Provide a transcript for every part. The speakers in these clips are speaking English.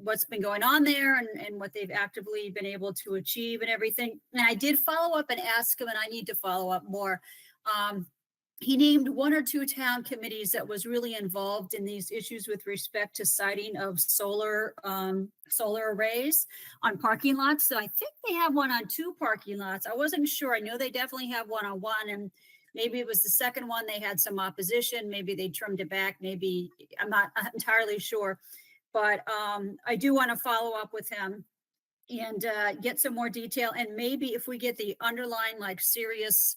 what's been going on there and what they've actively been able to achieve and everything. And I did follow up and ask him, and I need to follow up more. He named one or two town committees that was really involved in these issues with respect to siting of solar arrays on parking lots. So I think they have one on 2 parking lots. I wasn't sure. I know they definitely have one on 1, and maybe it was the second one they had some opposition. Maybe they trimmed it back. Maybe I'm not entirely sure, but I do want to follow up with him and get some more detail. And maybe if we get the underlying like serious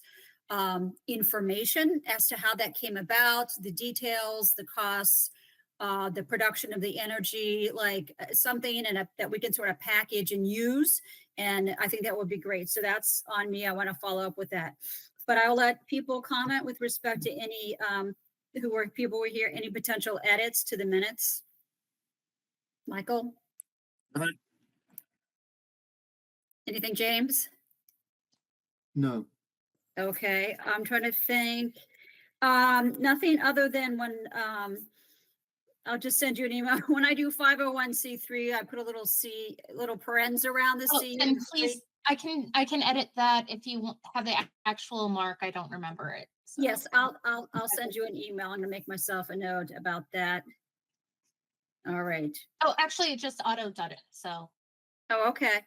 information as to how that came about, the details, the costs, the production of the energy, like something that we can sort of package and use. And I think that would be great. So that's on me. I want to follow up with that. But I'll let people comment with respect to any people were here, any potential edits to the minutes. Michael? Anything, James? No. Okay, I'm trying to think. Nothing other than when I'll just send you an email. When I do 501c3, I put a little parens around the C. And please, I can edit that if you have the actual mark. I don't remember it. So. Yes, I'll send you an email. I'm gonna make myself a note about that. All right. Oh, actually, it just auto done it. So. Oh, okay.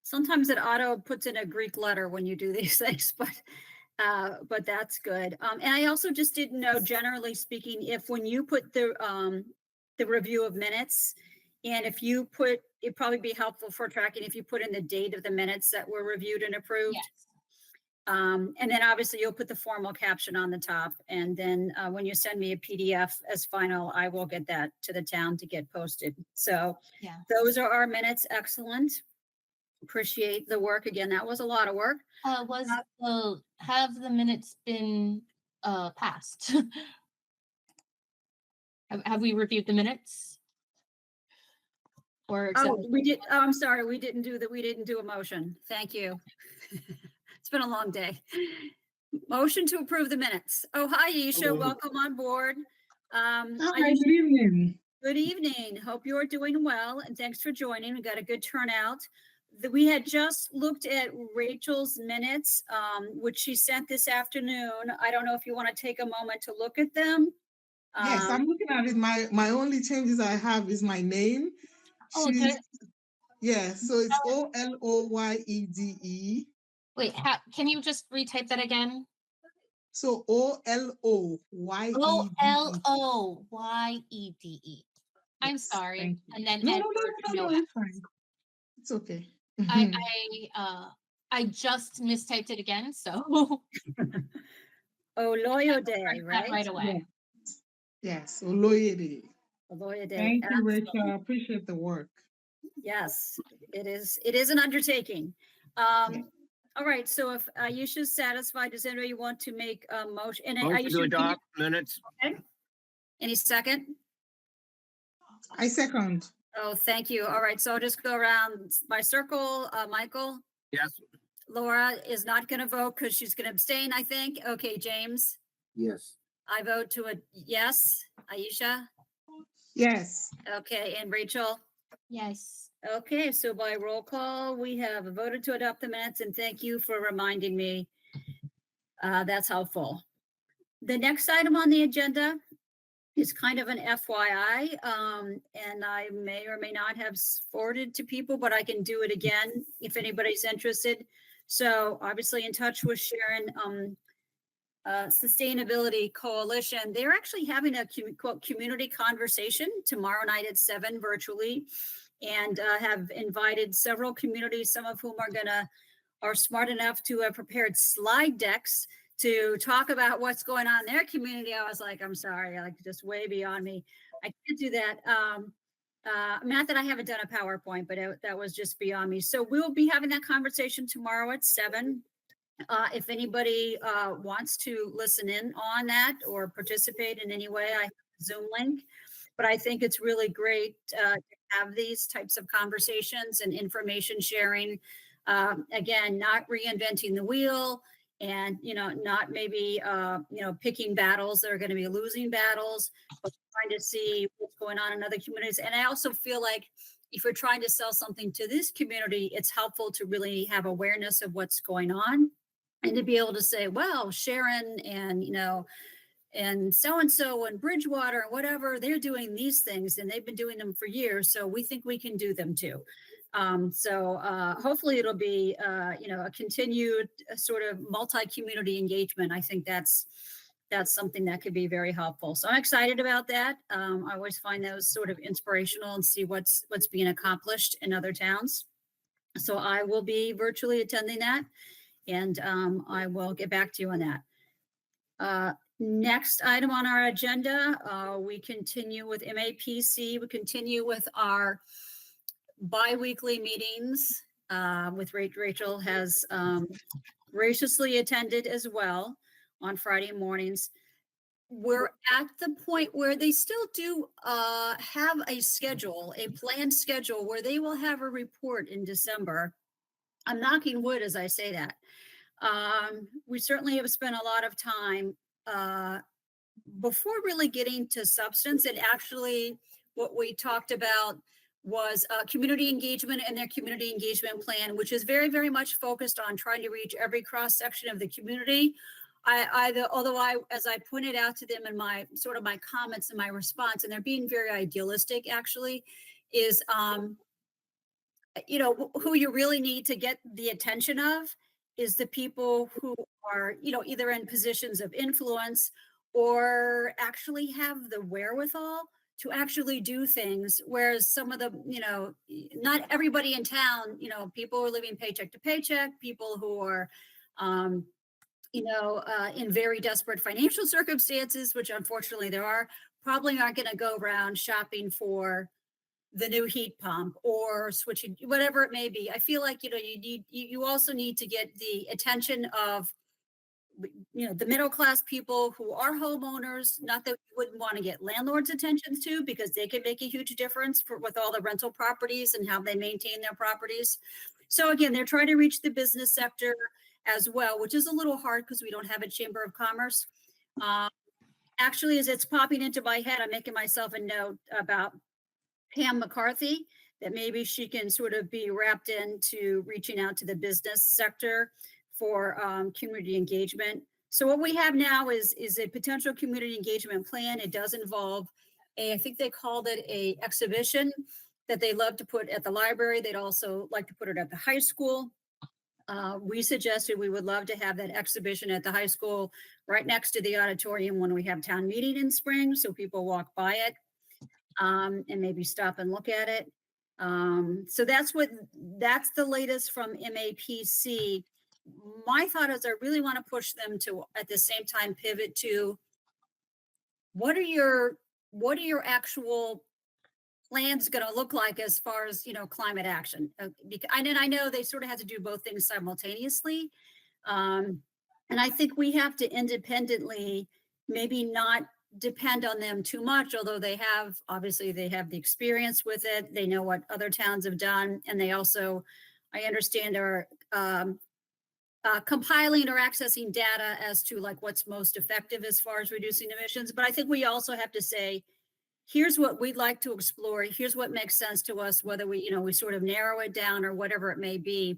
Sometimes it auto puts in a Greek letter when you do these things, but that's good. And I also just didn't know, generally speaking, if when you put the review of minutes, and if you put, it'd probably be helpful for tracking if you put in the date of the minutes that were reviewed and approved. Yes. And then obviously you'll put the formal caption on the top. And then when you send me a PDF as final, I will get that to the town to get posted. So yeah, those are our minutes. Excellent. Appreciate the work again. That was a lot of work. Have the minutes been passed? have we reviewed the minutes? Or we did. Oh, I'm sorry. We didn't do a motion. Thank you. It's been a long day. Motion to approve the minutes. Oh, hi, Isha. Welcome on board. Hi, good evening. Good evening. Hope you're doing well, and thanks for joining. We got a good turnout. We had just looked at Rachel's minutes, which she sent this afternoon. I don't know if you want to take a moment to look at them. Yes, I'm looking at it. My only changes I have is my name. Okay. Yeah, so it's Oloyede. Wait, can you just retype that again? So Oloyede. Oloyede. I'm sorry. And then no, it's fine. It's okay. I just mistyped it again, so Oloyede, right? Right away. Yes, Oloyede. Oloyede. Thank you, Rachel. I appreciate the work. Yes, it is an undertaking. All right, so if Aisha's satisfied, does anybody want to make a motion? And Motion to adopt minutes. Okay. Any second? I second. Oh, thank you. All right, so I'll just go around my circle. Michael? Yes. Laura is not going to vote because she's going to abstain, I think. Okay, James? Yes. I vote to a yes. Aisha? Yes. Okay, and Rachel? Yes. Okay, so by roll call, we have voted to adopt the minutes, and thank you for reminding me. That's helpful. The next item on the agenda is kind of an FYI, and I may or may not have forwarded to people, but I can do it again if anybody's interested. So obviously in touch with Sharon, Sustainability Coalition. They're actually having a quote community conversation tomorrow night at 7 virtually, and have invited several communities, some of whom are smart enough to have prepared slide decks to talk about what's going on in their community. I was like, I'm sorry, like just way beyond me. I can't do that. Not that I haven't done a PowerPoint, but that was just beyond me. So we'll be having that conversation tomorrow at 7. If anybody wants to listen in on that or participate in any way, I have a Zoom link. But I think it's really great to have these types of conversations and information sharing. Again, not reinventing the wheel. and, not maybe, picking battles that are going to be losing battles, but trying to see what's going on in other communities. And I also feel like if you're trying to sell something to this community, it's helpful to really have awareness of what's going on and to be able to say, well, Sharon and so and Bridgewater and whatever, they're doing these things and they've been doing them for years. So we think we can do them too. Hopefully it'll be, a continued sort of multi-community engagement. I think that's something that could be very helpful. So I'm excited about that. I always find those sort of inspirational and see what's being accomplished in other towns. So I will be virtually attending that, and I will get back to you on that. Next item on our agenda, we continue with MAPC. We continue with our bi-weekly meetings, with Rachel has graciously attended as well on Friday mornings. We're at the point where they still do have a schedule, a planned schedule, where they will have a report in December. I'm knocking wood as I say that. We certainly have spent a lot of time before really getting to substance. And actually what we talked about was community engagement and their community engagement plan, which is very, very much focused on trying to reach every cross section of the community. As I pointed out to them in my comments and my response, and they're being very idealistic actually, is, who you really need to get the attention of is the people who are, either in positions of influence or actually have the wherewithal to actually do things. Whereas some of the, not everybody in town, people are living paycheck to paycheck, people who are, in very desperate financial circumstances, which unfortunately there are, probably aren't going to go around shopping for the new heat pump or switching, whatever it may be. I feel like, you also need to get the attention of, the middle class people who are homeowners. Not that you wouldn't want to get landlords' attention to, because they can make a huge difference with all the rental properties and how they maintain their properties. So again, they're trying to reach the business sector as well, which is a little hard because we don't have a chamber of commerce. Actually, as it's popping into my head, I'm making myself a note about Pam McCarthy, that maybe she can sort of be wrapped into reaching out to the business sector for community engagement. So what we have now is a potential community engagement plan. It does involve I think they called it a exhibition that they love to put at the library. They'd also like to put it at the high school. We suggested we would love to have that exhibition at the high school right next to the auditorium when we have town meeting in spring, so people walk by it and maybe stop and look at it. So that's the latest from MAPC. My thought is I really want to push them to, at the same time, pivot to what are your actual plans going to look like as far as, climate action? Because I know they sort of have to do both things simultaneously. And I think we have to independently, maybe not depend on them too much, although obviously they have the experience with it. They know what other towns have done. And they also, I understand, are compiling or accessing data as to like what's most effective as far as reducing emissions. But I think we also have to say, here's what we'd like to explore. Here's what makes sense to us, whether we sort of narrow it down or whatever it may be.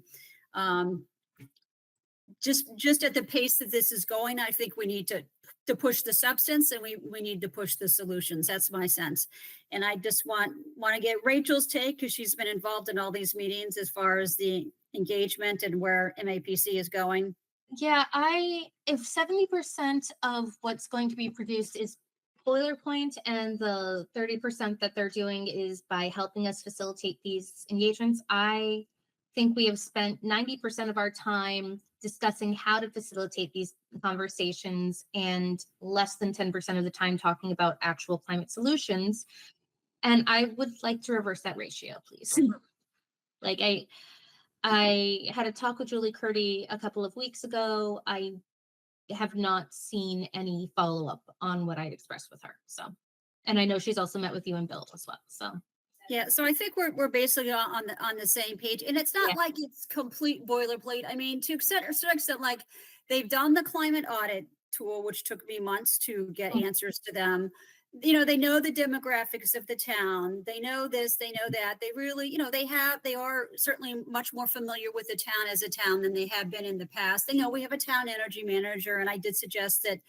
Just at the pace that this is going, I think we need to push the substance, and we need to push the solutions. That's my sense. And I just want to get Rachel's take, because she's been involved in all these meetings as far as the engagement and where MAPC is going. Yeah, if 70% of what's going to be produced is boilerplate and the 30% that they're doing is by helping us facilitate these engagements, I think we have spent 90% of our time discussing how to facilitate these conversations and less than 10% of the time talking about actual climate solutions. And I would like to reverse that ratio, please. Like I had a talk with Julie Curdy a couple of weeks ago. I have not seen any follow-up on what I expressed with her. So, and I know she's also met with you and Bill as well. So yeah, so I think we're basically on the same page, and it's not like it's complete boilerplate. I mean, to a certain extent, like they've done the climate audit tool, which took me months to get Mm. answers to them. They know the demographics of the town. They know this, they know that. They really, they are certainly much more familiar with the town as a town than they have been in the past. They know we have a town energy manager, and I did suggest that,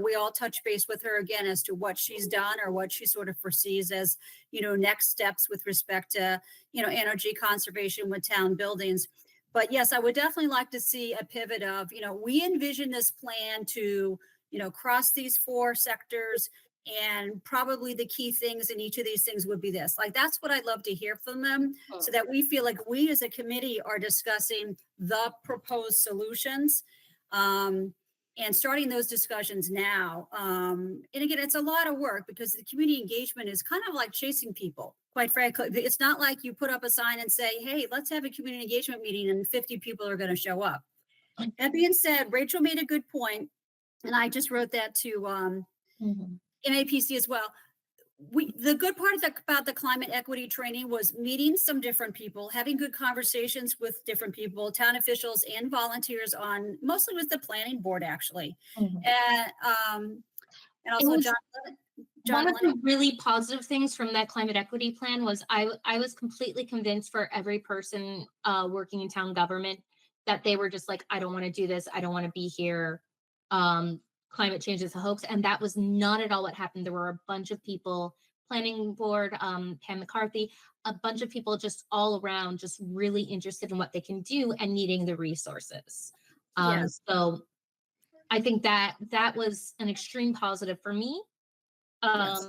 we all touch base with her again as to what she's done or what she sort of foresees as, next steps with respect to, energy conservation with town buildings. But yes, I would definitely like to see a pivot of, we envision this plan to, cross these 4 sectors, and probably the key things in each of these things would be this. Like, that's what I'd love to hear from them, so that we feel like we as a committee are discussing the proposed solutions. And starting those discussions now. And again, it's a lot of work because the community engagement is kind of like chasing people, quite frankly. It's not like you put up a sign and say, hey, let's have a community engagement meeting and 50 people are going to show up. That being said, Rachel made a good point, and I just wrote that to Mhm. MAPC as well. The good part about the climate equity training was meeting some different people, having good conversations with different people, town officials and volunteers on, mostly with the planning board, actually. Mhm. And It also was John one of the Lennon. really positive things from that climate equity plan was I was completely convinced for every person working in town government that they were just like, I don't want to do this. I don't want to be here. Climate change is a hoax. And that was not at all what happened. There were a bunch of people, planning board, Pam McCarthy, a bunch of people just all around, just really interested in what they can do and needing the resources. Yes. So I think that was an extreme positive for me, Yes.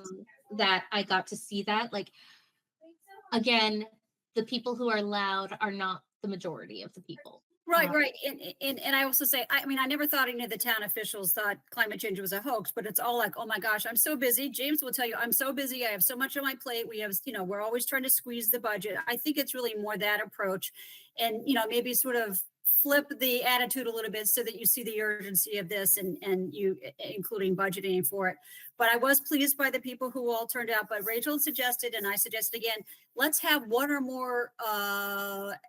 that I got to see that. Like, again, the people who are loud are not the majority of the people. Right, right. And I also say, I mean, I never thought any of the town officials thought climate change was a hoax, but it's all like, oh my gosh, I'm so busy. James will tell you, I'm so busy. I have so much on my plate. We have, we're always trying to squeeze the budget. I think it's really more that approach, and, maybe sort of flip the attitude a little bit so that you see the urgency of this, and you including budgeting for it. But I was pleased by the people who all turned out. But Rachel suggested, and I suggested again, let's have one or more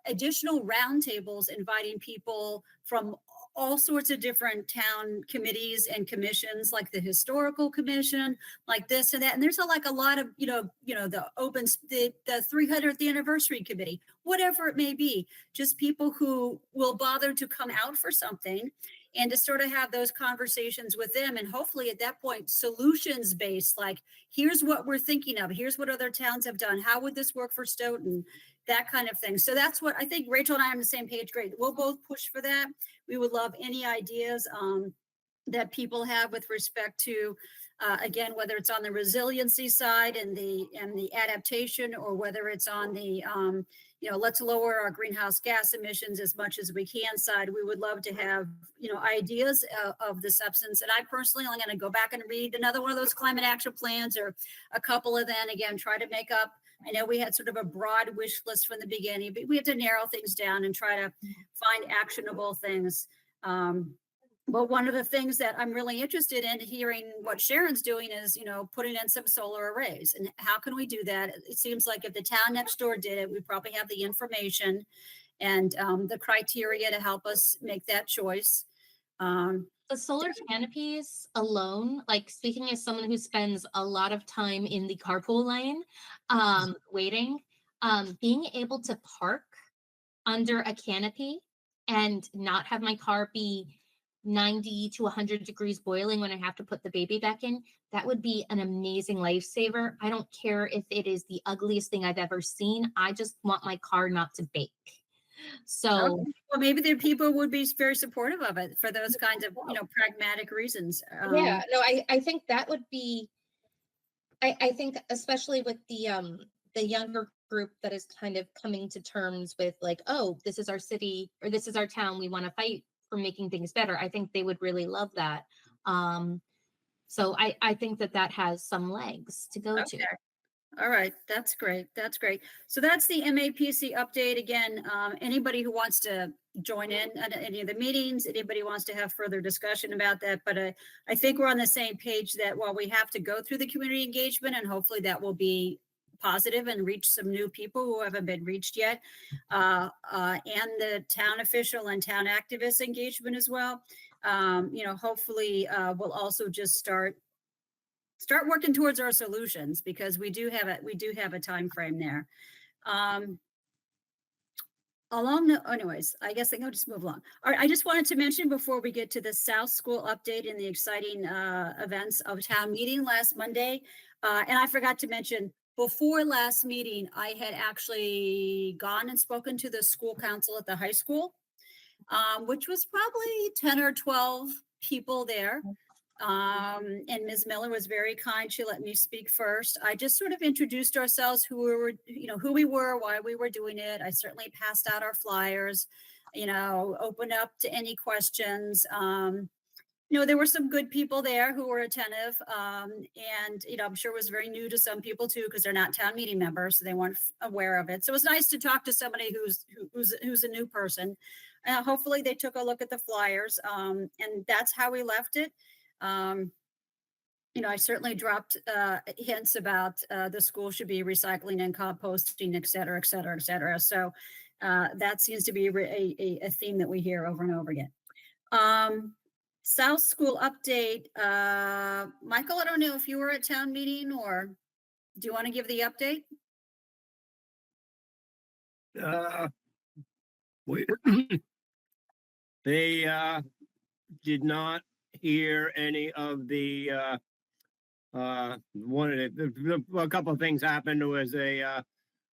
additional roundtables inviting people from all sorts of different town committees and commissions, like the historical commission, like this and that. And there's a lot of, the the 300th anniversary committee, whatever it may be, just people who will bother to come out for something, and to sort of have those conversations with them. And hopefully at that point, solutions based, like, here's what we're thinking of. Here's what other towns have done. How would this work for Stoughton? That kind of thing. So that's what I think. Rachel and I are on the same page. Great. We'll both push for that. We would love any ideas that people have with respect to, again, whether it's on the resiliency side and the adaptation, or whether it's on the, let's lower our greenhouse gas emissions as much as we can side. We would love to have, ideas of the substance. And I personally, I'm going to go back and read another one of those climate action plans, or a couple of them, again, try to make up. I know we had sort of a broad wish list from the beginning, but we have to narrow things down and try to find actionable things. But one of the things that I'm really interested in hearing what Sharon's doing is, putting in some solar arrays. And how can we do that? It seems like if the town next door did it, we probably have the information and the criteria to help us make that choice. The solar canopies alone, like, speaking as someone who spends a lot of time in the carpool lane, waiting, being able to park under a canopy and not have my car be 90 to 100 degrees boiling when I have to put the baby back in, that would be an amazing lifesaver. I don't care if it is the ugliest thing I've ever seen. I just want my car not to bake. So, okay. Well, maybe the people would be very supportive of it for those kinds of, pragmatic reasons. yeah, no, I think that would be, I think especially with the younger group that is kind of coming to terms with, like, oh, this is our city or this is our town, we want to fight for making things better. I think they would really love that. So I think that has some legs to go to. Okay. All right, that's great. That's great. So that's the MAPC update. Again, anybody who wants to join in at any of the meetings, anybody wants to have further discussion about that. But I think we're on the same page that while we have to go through the community engagement, and hopefully that will be positive and reach some new people who haven't been reached yet, and the town official and town activist engagement as well. Hopefully we'll also just start working towards our solutions, because we do have a time frame there. Anyways, I guess I can just move along. All right, I just wanted to mention before we get to the South School update and the exciting events of town meeting last Monday, and I forgot to mention, before last meeting, I had actually gone and spoken to the school council at the high school, which was probably 10 or 12 people there. And Ms. Miller was very kind. She let me speak first. I just sort of introduced ourselves, who we were, why we were doing it. I certainly passed out our flyers, opened up to any questions. There were some good people there who were attentive. And I'm sure it was very new to some people too, because they're not town meeting members, so they weren't aware of it. So it was nice to talk to somebody who's a new person. Hopefully they took a look at the flyers. And that's how we left it. I certainly dropped hints about the school should be recycling and composting, et cetera, et cetera, et cetera. So that seems to be a theme that we hear over and over again. South School update. Michael, I don't know if you were at town meeting, or do you want to give the update? They did not hear any of the a couple of things happened. There was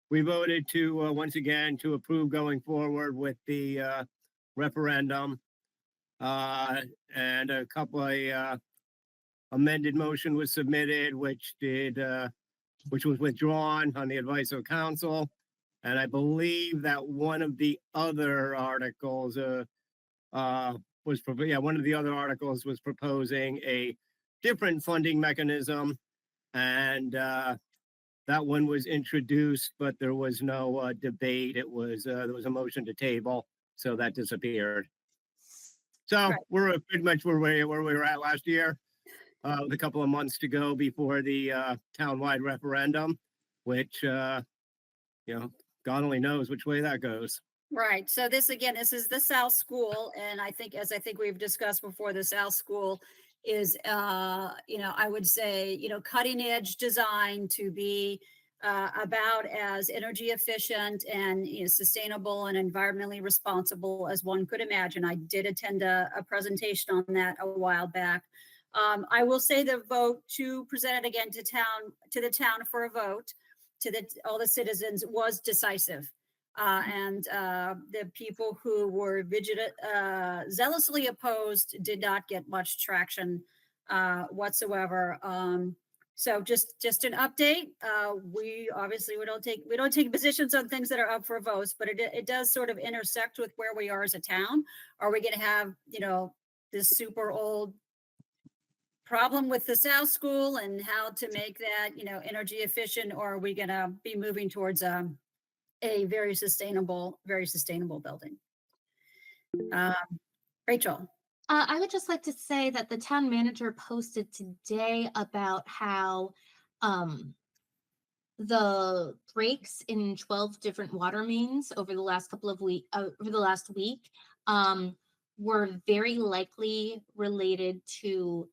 we voted to once again to approve going forward with the referendum, and a couple of amended motion was submitted, which was withdrawn on the advice of council. And I believe that one of the other articles one of the other articles was proposing a different funding mechanism, and that one was introduced, but there was no debate. There was a motion to table, so that disappeared. So Right. We're pretty much where we were at last year, with a couple of months to go before the townwide referendum, which God only knows which way that goes. Right. So this is the South School, and I think we've discussed before, the South School is I would say cutting edge design to be about as energy efficient and sustainable and environmentally responsible as one could imagine. I did attend a presentation on that a while back. I will say the vote to present it again to the town for a vote to all the citizens was decisive. And the people who were zealously opposed did not get much traction whatsoever. So just an update. We obviously we don't take positions on things that are up for votes, but it does sort of intersect with where we are as a town. Are we going to have this super old problem with the South School and how to make that energy efficient, or are we going to be moving towards a very sustainable building? Rachel. I would just like to say that the town manager posted today about how the breaks in 12 different water mains over the last week were very likely related to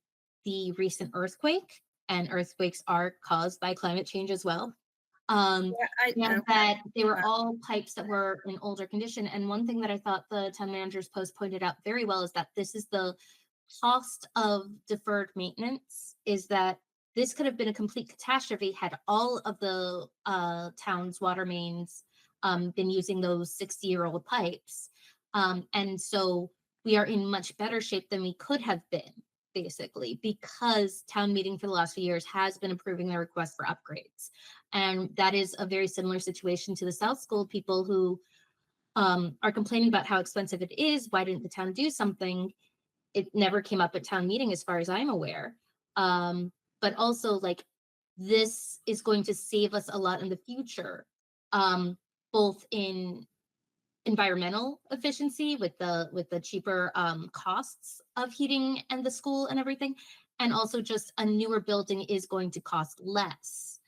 the recent earthquake, and earthquakes are caused by climate change as well. And that they were all pipes that were in older condition. And one thing that I thought the town manager's post pointed out very well is that this is the cost of deferred maintenance, is that this could have been a complete catastrophe had all of the town's water mains been using those 60-year-old pipes. And so we are in much better shape than we could have been, basically, because town meeting for the last few years has been approving their request for upgrades. And that is a very similar situation to the South School people who are complaining about how expensive it is. Why didn't the town do something? It never came up at town meeting, as far as I'm aware. But also, like, this is going to save us a lot in the future, both in environmental efficiency with the cheaper costs of heating and the school and everything, and also just a newer building is going to cost less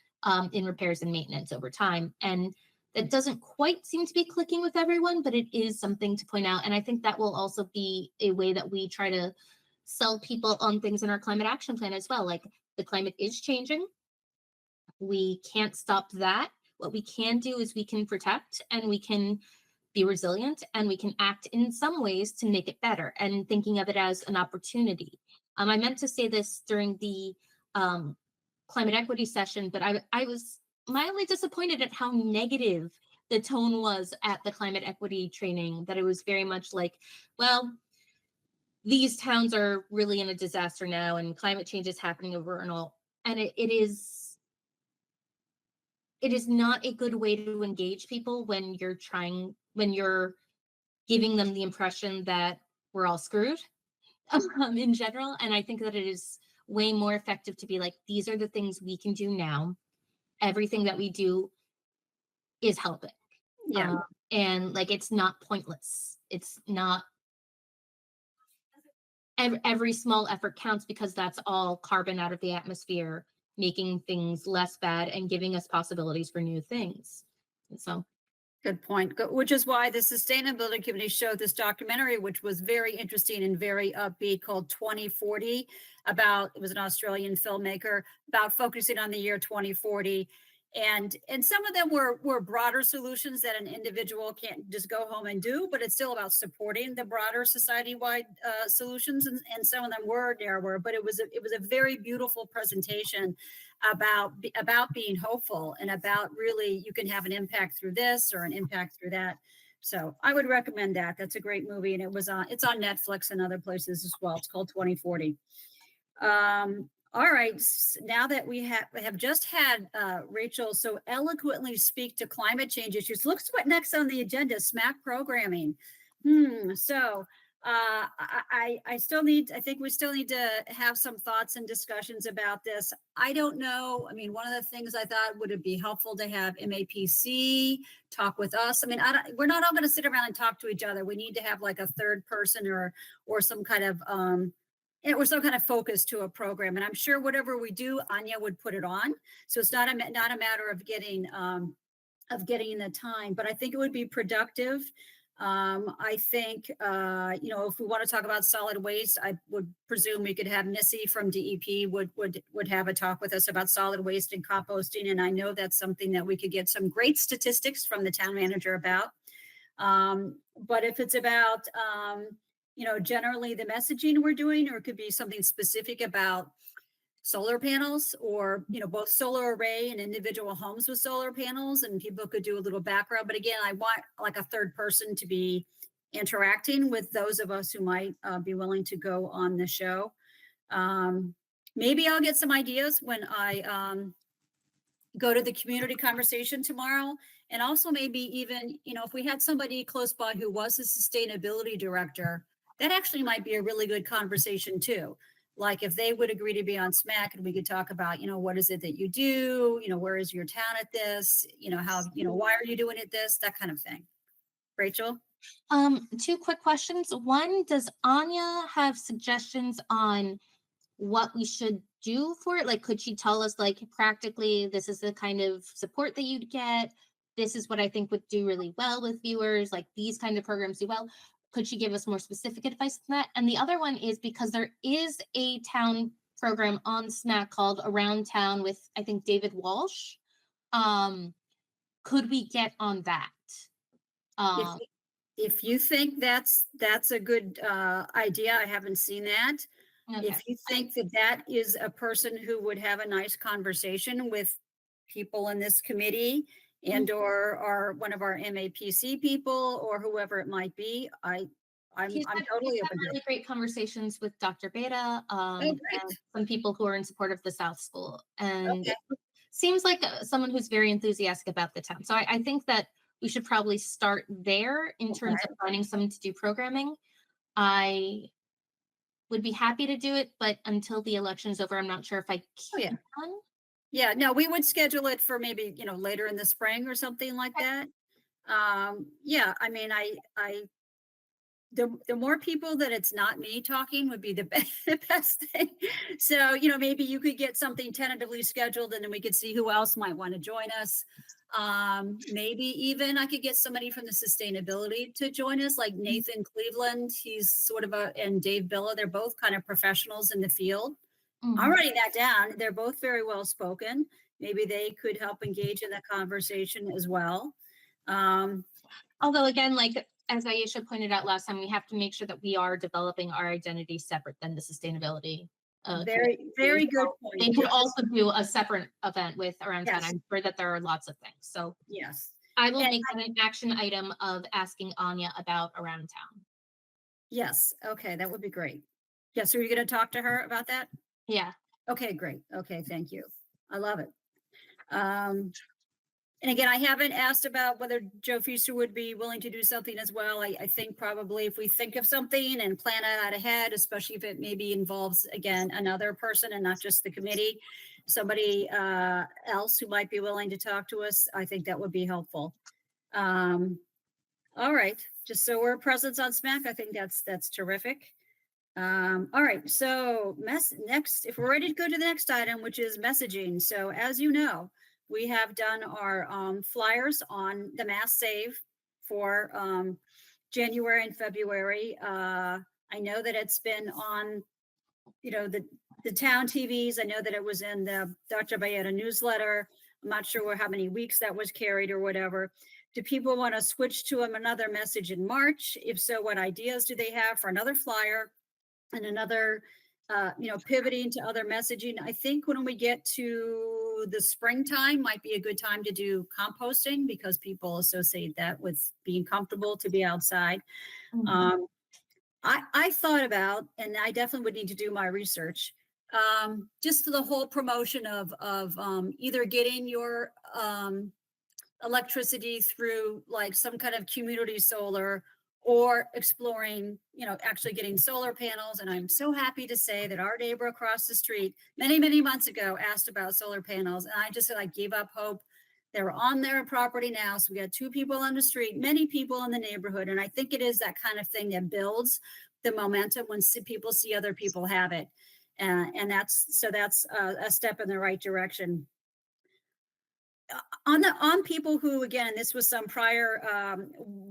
in repairs and maintenance over time. And that doesn't quite seem to be clicking with everyone, but it is something to point out. And I think that will also be a way that we try to sell people on things in our climate action plan as well. Like, the climate is changing. We can't stop that. What we can do is we can protect, and we can be resilient, and we can act in some ways to make it better, and thinking of it as an opportunity. I meant to say this during the climate equity session, but I was mildly disappointed at how negative the tone was at the climate equity training, that it was very much like, well, these towns are really in a disaster now, and climate change is happening over and all. And it is not a good way to engage people when you're giving them the impression that we're all screwed in general. And I think that it is way more effective to be like, these are the things we can do now. Everything that we do is helping. Yeah. And like, it's not pointless. It's not, every small effort counts, because that's all carbon out of the atmosphere, making things less bad and giving us possibilities for new things. And so Good point. Which is why the Sustainability Committee showed this documentary, which was very interesting and very upbeat, called 2040. It was an Australian filmmaker, about focusing on the year 2040. And some of them were broader solutions that an individual can't just go home and do, but it's still about supporting the broader society-wide solutions. And some of them were narrower, but it was a very beautiful presentation about being hopeful, and about really you can have an impact through this or an impact through that. So I would recommend that. That's a great movie, and it's on Netflix and other places as well. It's called 2040. All right, now that we have just had Rachel so eloquently speak to climate change issues, looks what next on the agenda, SMAC programming. So I think we still need to have some thoughts and discussions about this. I don't know. I mean, one of the things I thought, would it be helpful to have MAPC talk with us? I mean, we're not all going to sit around and talk to each other. We need to have like a third person or some kind of or some kind of focus to a program. And I'm sure whatever we do, Anya would put it on. So it's not a matter of getting the time, but I think it would be productive. I think, if we want to talk about solid waste, I would presume we could have Missy from DEP would have a talk with us about solid waste and composting. And I know that's something that we could get some great statistics from the town manager about. But if it's about, generally the messaging we're doing, or it could be something specific about solar panels, or both solar array and individual homes with solar panels, and people could do a little background. But again, I want like a third person to be interacting with those of us who might be willing to go on the show. Maybe I'll get some ideas when I go to the community conversation tomorrow. And also maybe even, if we had somebody close by who was a sustainability director, that actually might be a really good conversation too. Like if they would agree to be on SMAC, and we could talk about, what is it that you do? Where is your town at this? How, why are you doing it this? That kind of thing. Rachel? Two quick questions. One, does Anya have suggestions on what we should do for it? Like, could she tell us, like, practically, this is the kind of support that you'd get? This is what I think would do really well with viewers. Like, these kind of programs do well. Could she give us more specific advice on that? And the other one is, because there is a town program on SMAC called Around Town with, I think, David Walsh. Could we get on that? If you think that's a good idea, I haven't seen that. Okay. If you think that is a person who would have a nice conversation with people in this committee, and or one of our MAPC people, or whoever it might be, I'm totally open to really great conversations with Dr. Beta, and some people who are in support of the South School, and seems like someone who's very enthusiastic about the town. So I think that we should probably start there in terms of finding someone to do programming. I would be happy to do it, but until the election is over, I'm not sure if I can. Yeah, no, we would schedule it for maybe, later in the spring or something like that. Yeah, I mean, the more people that it's not me talking would be the the best thing. So, you know, maybe you could get something tentatively scheduled and then we could see who else might want to join us. Maybe even I could get somebody from the sustainability to join us, like Nathan Cleveland. He's sort of and Dave Billa. They're both kind of professionals in the field. I'm Mhm. writing that down. They're both very well spoken. Maybe they could help engage in the conversation as well. Um, Although again, like as Aisha pointed out last time, we have to make sure that we are developing our identity separate than the sustainability very, community. very good So point. they could Yes, also do a separate event with around town. yes, I'm sure that there are lots of things. So yes. I will And make that an action item of asking Anya about around town. yes, okay, that would be great. Yeah, so you're gonna talk to her about that? Yeah. Okay, great. Okay, thank you. I love it. Um, and again, I haven't asked about whether Joe Fuster would be willing to do something as well. I think probably if we think of something and plan it out ahead, especially if it maybe involves, again, another person and not just the committee, somebody else who might be willing to talk to us, I think that would be helpful. All right, just so we're present on SMAC, I think that's terrific. All right, so next, if we're ready to go to the next item, which is messaging. So as you know, we have done our flyers on the mass save for January and February. I know that it's been on, you know, the town TVs. I know that it was in the Dr. Bayetta newsletter. I'm not sure how many weeks that was carried or whatever. Do people want to switch to another message in March? If so, what ideas do they have for another flyer? And another, you know, pivoting to other messaging. I think when we get to the springtime might be a good time to do composting because people associate that with being comfortable to be outside. Mhm. I thought about, and I definitely would need to do my research, just the whole promotion of either getting your electricity through like some kind of community solar or exploring, you know, actually getting solar panels. And I'm so happy to say that our neighbor across the street many, many months ago asked about solar panels. And I just said, I gave up hope. They're on their property now. So we got 2 people on the street, many people in the neighborhood. And I think it is that kind of thing that builds the momentum when people see other people have it. And that's a step in the right direction. On people who, again, this was some prior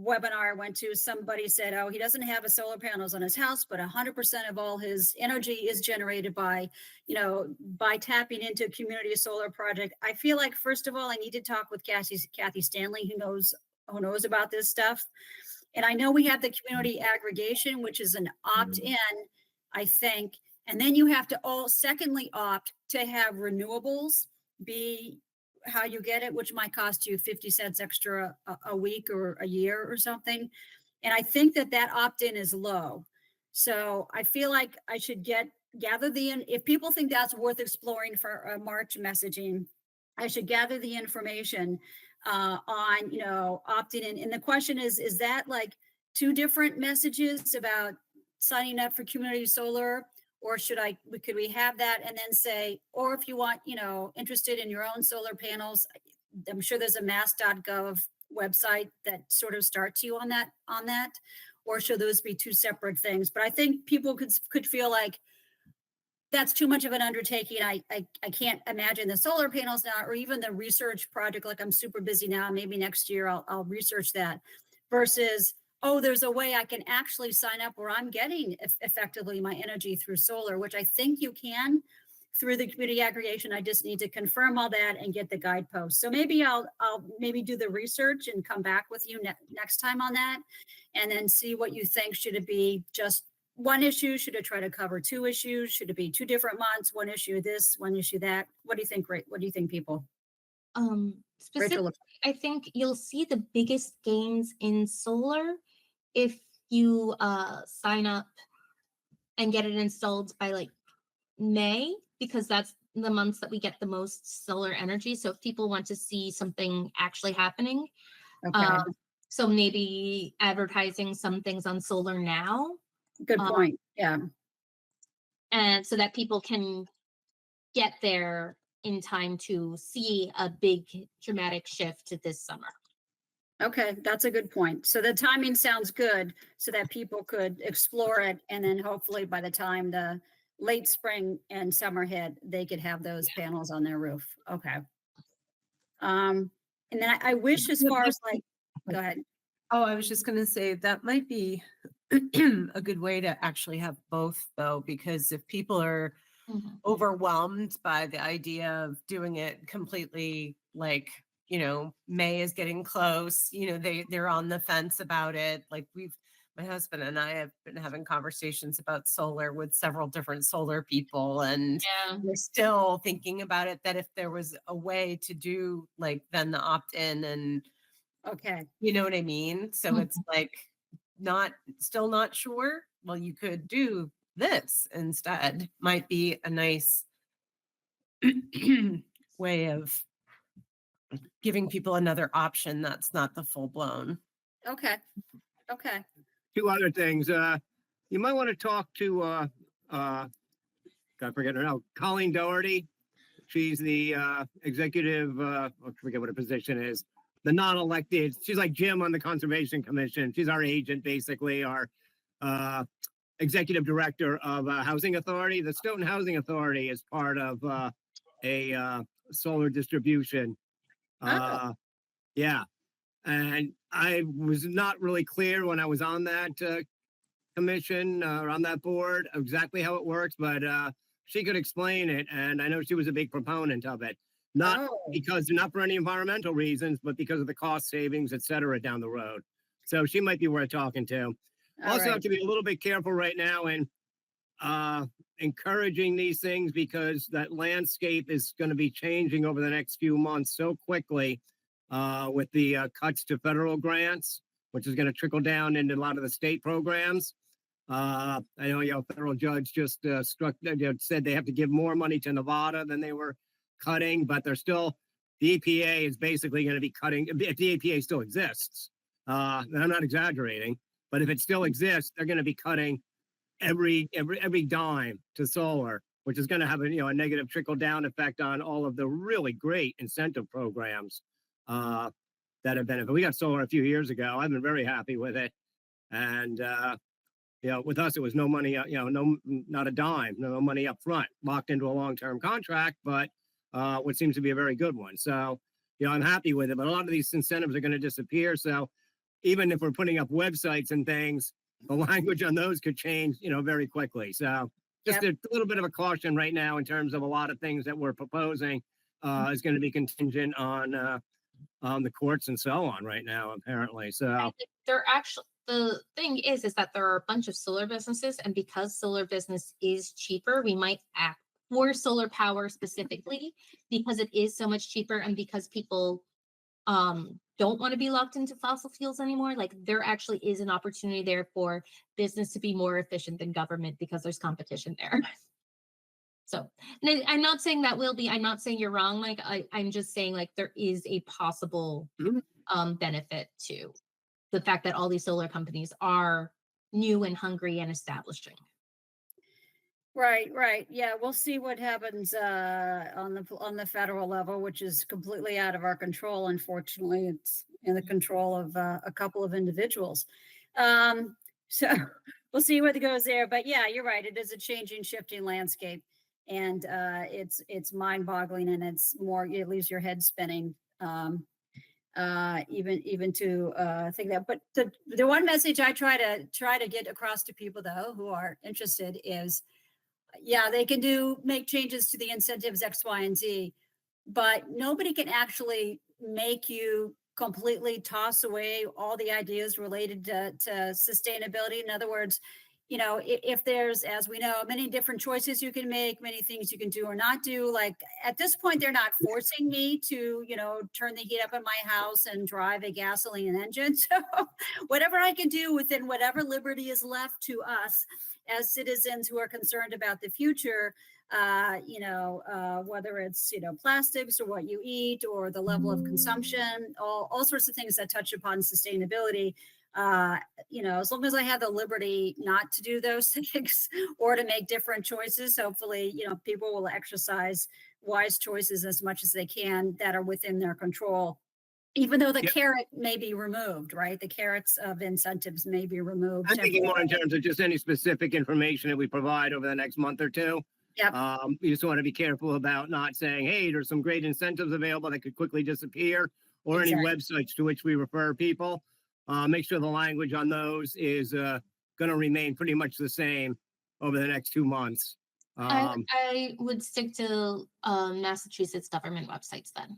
webinar I went to, somebody said, oh, he doesn't have a solar panels on his house, but 100% of all his energy is generated by, you know, by tapping into a community solar project. I feel like, first of all, I need to talk with Kathy Stanley, who knows about this stuff. And I know we have the community aggregation, which is an opt-in, I think. And then you have to secondly, opt to have renewables be how you get it, which might cost you 50 cents extra a week or a year or something. And I think that opt-in is low. So I feel like I should gather if people think that's worth exploring for March messaging, I should gather the information on, you know, opting in. And the question is that like 2 different messages about signing up for community solar? Or could we have that and then say, or if you want, you know, interested in your own solar panels, I'm sure there's a mass.gov website that sort of starts you on that, or should those be 2 separate things? But I think people could feel like that's too much of an undertaking. I can't imagine the solar panels now, or even the research project. Like I'm super busy now. Maybe next year I'll research that versus, oh, there's a way I can actually sign up where I'm getting effectively my energy through solar, which I think you can through the community aggregation. I just need to confirm all that and get the guideposts. So maybe I'll maybe do the research and come back with you next time on that, and then see what you think. Should it be just 1 issue? Should it try to cover 2 issues? Should it be 2 different months? 1 issue this, 1 issue that? What do you think, What do you think, people? Specifically, Rachel, I think you'll see the biggest gains in solar if you sign up and get it installed by like May, because that's the months that we get the most solar energy. So if people want to see something actually happening, okay, so maybe advertising some things on solar now, good point. Yeah. and so that people can get there in time to see a big dramatic shift this summer. Okay, that's a good point. So the timing sounds good so that people could explore it, and then hopefully by the time the late spring and summer hit, they could have those panels on their roof. Okay. And then I wish as That far might as like, be- go ahead. Oh, I was just gonna say that might be a good way to actually have both though, because if people are Mhm. overwhelmed by the idea of doing it completely, like, May is getting close, they're on the fence about it. Like my husband and I have been having conversations about solar with several different solar people, and Yeah. we're still thinking about it, that if there was a way to do like then the opt-in, and Okay. you know what I mean? So it's like still not sure. Well, you could do this instead. Might be a nice way of giving people another option that's not the full blown. Okay. Okay. Two other things. You might want to talk to I forget her now, Colleen Doherty. She's the executive. I forget what her position is. The non-elected. She's like Jim on the Conservation Commission. She's our agent, basically, our executive director of Housing Authority. The Stoughton Housing Authority is part of a solar distribution. Oh. Yeah, and I was not really clear when I was on that commission or on that board exactly how it works, but she could explain it, and I know she was a big proponent of it. Not Oh. not for any environmental reasons, but because of the cost savings, et cetera, down the road. So she might be worth talking to. All Also, have right. to be a little bit careful right now in encouraging these things, because that landscape is going to be changing over the next few months so quickly with the cuts to federal grants, which is going to trickle down into a lot of the state programs. I know, federal judge just said they have to give more money to Nevada than they were cutting, but they're still, the EPA is basically going to be cutting, if the EPA still exists, and I'm not exaggerating, but if it still exists, they're going to be cutting every dime to solar, which is going to have a negative trickle down effect on all of the really great incentive programs that have benefited. We got solar a few years ago. I've been very happy with it, and with us, it was no money, not a dime, no money up front, locked into a long-term contract, but what seems to be a very good one. So, I'm happy with it, but a lot of these incentives are going to disappear. So even if we're putting up websites and things, the language on those could change, very quickly. So just Yep. a little bit of a caution right now in terms of a lot of things that we're proposing is going to be contingent on the courts and so on right now, apparently. So And they're actually, the thing is that there are a bunch of solar businesses, and because solar business is cheaper, we might act for solar power specifically because it is so much cheaper, and because people don't want to be locked into fossil fuels anymore. Like, there actually is an opportunity there for business to be more efficient than government because there's competition there. So, and I'm not saying that will be, I'm not saying you're wrong, Mike. I'm just saying, like, there is a possible Mhm. benefit to the fact that all these solar companies are new and hungry and establishing. Right, right. Yeah, we'll see what happens on the federal level, which is completely out of our control. Unfortunately, it's in the control of a couple of individuals. So we'll see where it goes there. But yeah, you're right. It is a changing, shifting landscape, and it's mind-boggling, and it's more, it leaves your head spinning. Even to think that. But the one message I try to get across to people though who are interested is, yeah, they can make changes to the incentives X, Y, and Z, but nobody can actually make you completely toss away all the ideas related to sustainability. In other words, if there's, as we know, many different choices you can make, many things you can do or not do. Like at this point, they're not forcing me to, turn the heat up in my house and drive a gasoline engine. So whatever I can do within whatever liberty is left to us as citizens who are concerned about the future, whether it's, plastics or what you eat or the level of consumption, all sorts of things that touch upon sustainability. As long as I have the liberty not to do those things or to make different choices, hopefully, people will exercise wise choices as much as they can that are within their control. Even though the Yep. carrot may be removed, right? The carrots of incentives may be removed. I'm thinking more in temporarily. terms of just any specific information that we provide over the next month or two. Yep. We just want to be careful about not saying, hey, there's some great incentives available that could quickly disappear, or any Exactly. websites to which we refer people. Make sure the language on those is going to remain pretty much the same over the next 2 months. I would stick to Massachusetts government websites then.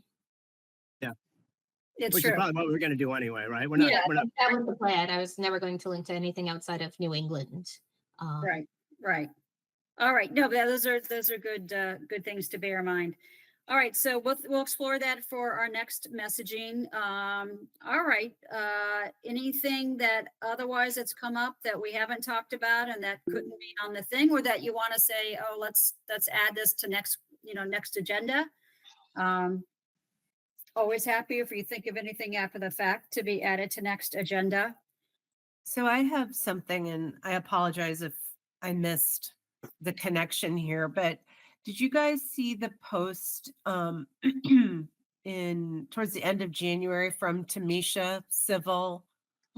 It's Which is true. probably what we're going to do anyway, right? Yeah, We're not, that was the plan. I was never going to link to anything outside of New England. Right, right. All right. No, but those are good things to bear in mind. All right, so we'll explore that for our next messaging. All right. Anything that otherwise that's come up that we haven't talked about and that couldn't be on the thing, or that you want to say, oh, let's add this to next agenda. Always happy if you think of anything after the fact to be added to next agenda. So I have something, and I apologize if I missed the connection here, but did you guys see the post in towards the end of January from Tamisha Civil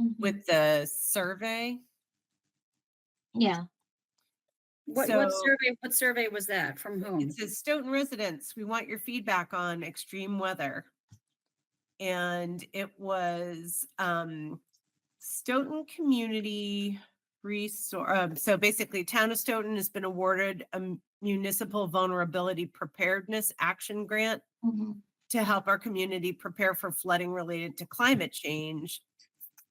Mhm. with the survey? Yeah. What So survey was that? From whom? it says, Stoughton residents, we want your feedback on extreme weather. And it was Stoughton Community Resource. So basically, Town of Stoughton has been awarded a municipal vulnerability preparedness action grant Mhm. to help our community prepare for flooding related to climate change.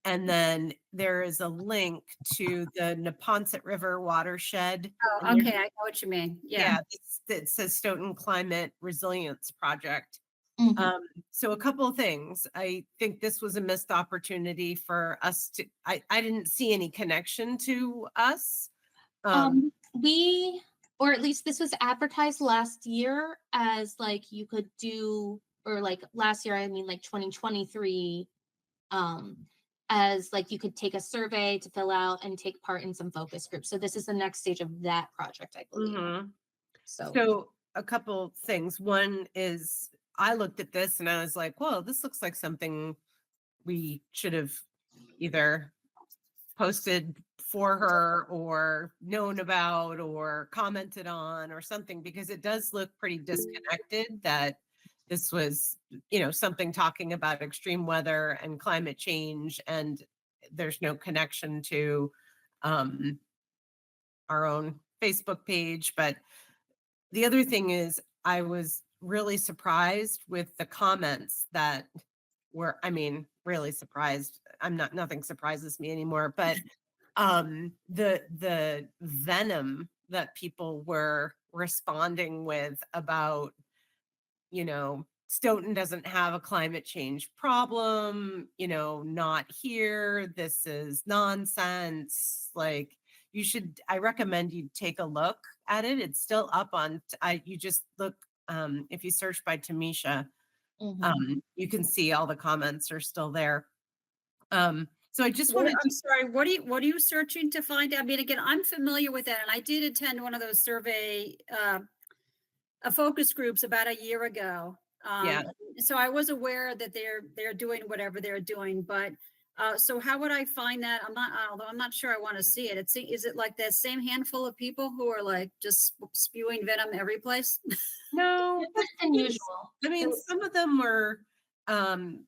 And then there is a link to the Neponset River watershed. Oh, And okay. I know what you mean. Yeah. it says Stoughton Climate Resilience Project. Mhm. So a couple of things. I think this was a missed opportunity for us to, I didn't see any connection to us. We, or at least this was advertised last year as like you could do, or like last year, I mean like 2023, as like you could take a survey to fill out and take part in some focus groups. So this is the next stage of that project, I believe. Mhm. So, So a couple things. One is I looked at this and I was like, whoa, this looks like something we should have either posted for her or known about or commented on or something, because it does look pretty disconnected that this was, something talking about extreme weather and climate change, and there's no connection to our own Facebook page. But the other thing is, I was really surprised with the comments that were, really surprised. Nothing surprises me anymore, but the venom that people were responding with about, Stoughton doesn't have a climate change problem, not here, this is nonsense. Like, I recommend you take a look at it. It's still up on, you just look, if you search by Tamisha, mhm. you can see all the comments are still there. So I just What, wanted I'm sorry. What are you searching to find? I mean, again, I'm familiar with that, and I did attend one of those survey focus groups about a year ago. Yeah. So I was aware that they're doing whatever they're doing, but so how would I find that? Although I'm not sure I want to see it. Is it like that same handful of people who are like just spewing venom every place? No, It's unusual. I mean, some of them were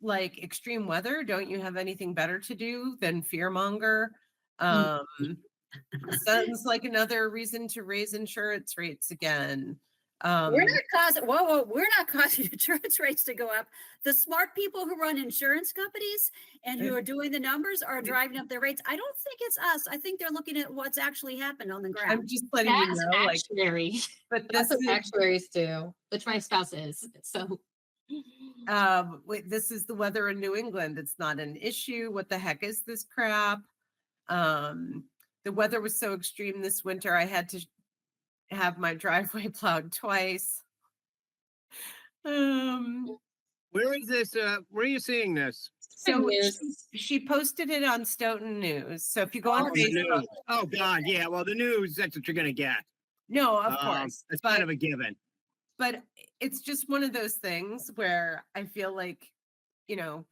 like extreme weather. Don't you have anything better to do than fearmonger? Sounds like another reason to raise insurance rates again. We're not causing, whoa, we're not causing insurance rates to go up. The smart people who run insurance companies and who are doing the numbers are driving up their rates. I don't think it's us. I think they're looking at what's actually happened on the I'm ground. just letting you That's know, like, actuary. but That's this what is actuaries do, which my spouse is. So, this is the weather in New England. It's not an issue. What the heck is this crap? The weather was so extreme this winter, I had to have my driveway plowed twice. where is this? Where are you seeing this? So news. she posted it on Stoughton News. So if you go on On the Facebook, news. Oh God, yeah. Well, the news, that's what you're going to get. no, of course, That's but kind of a given. but it's just one of those things where I feel like you know,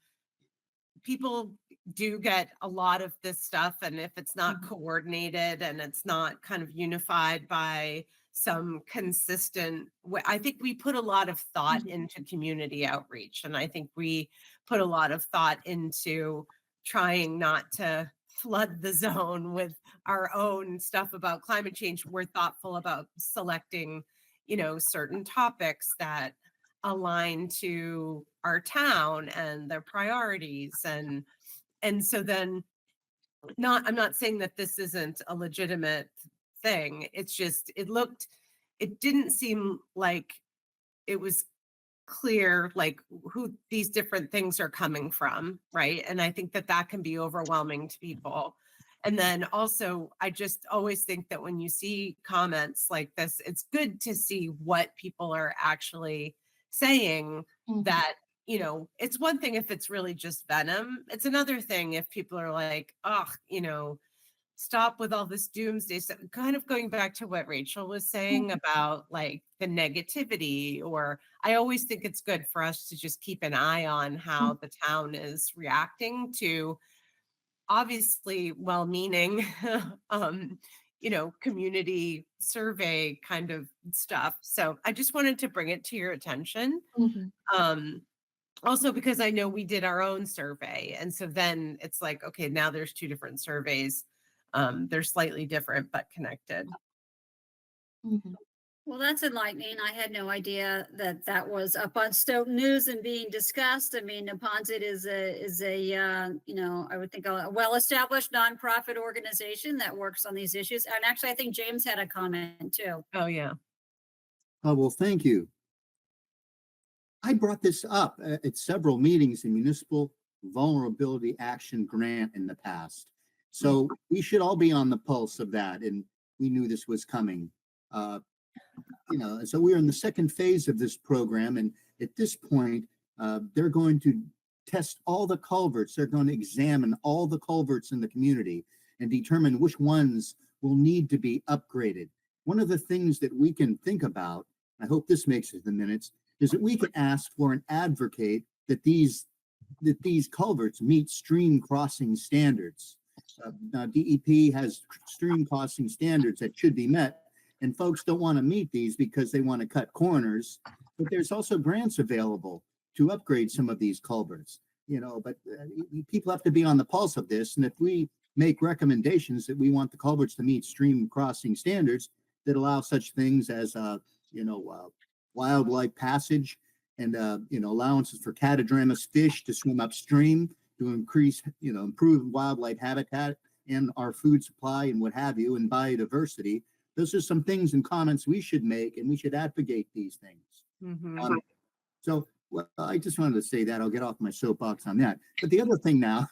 people do get a lot of this stuff, and if it's not coordinated and it's not kind of unified by some consistent way, I think we put a lot of thought into community outreach, and I think we put a lot of thought into trying not to flood the zone with our own stuff about climate change. We're thoughtful about selecting, certain topics that align to our town and their priorities. And so then, I'm not saying that this isn't a legitimate thing. It's just it didn't seem like it was clear like who these different things are coming from, right? And I think that that can be overwhelming to people. And then also, I just always think that when you see comments like this, it's good to see what people are actually saying. That, it's one thing if it's really just venom. It's another thing if people are like, oh, stop with all this doomsday stuff. Kind of going back to what Rachel was saying about like the negativity, or I always think it's good for us to just keep an eye on how the town is reacting to obviously well-meaning, community survey kind of stuff. So I just wanted to bring it to your attention. Also because I know we did our own survey. And so then it's like, okay, now there's two different surveys. They're slightly different, but connected. Well, that's enlightening. I had no idea that that was up on Stoughton News and being discussed. I mean, Neponsit is a I would think a well-established nonprofit organization that works on these issues. And actually, I think James had a comment too. Oh, yeah. Oh, well, thank you. I brought this up at several meetings in Municipal Vulnerability Action Grant in the past. So we should all be on the pulse of that. And we knew this was coming. So we're in the second phase of this program. And at this point, they're going to test all the culverts. They're going to examine all the culverts in the community and determine which ones will need to be upgraded. One of the things that we can think about, I hope this makes it to the minutes, is that we can ask for an advocate that these culverts meet stream crossing standards. Now, DEP has stream crossing standards that should be met, and folks don't want to meet these because they want to cut corners. But there's also grants available to upgrade some of these culverts. But people have to be on the pulse of this, and if we make recommendations that we want the culverts to meet stream crossing standards that allow such things as wildlife passage and allowances for catadramous fish to swim upstream to increase, improve wildlife habitat and our food supply and what have you, and biodiversity. Those are some things and comments we should make, and we should advocate these things. So I just wanted to say that. I'll get off my soapbox on that. But the other thing now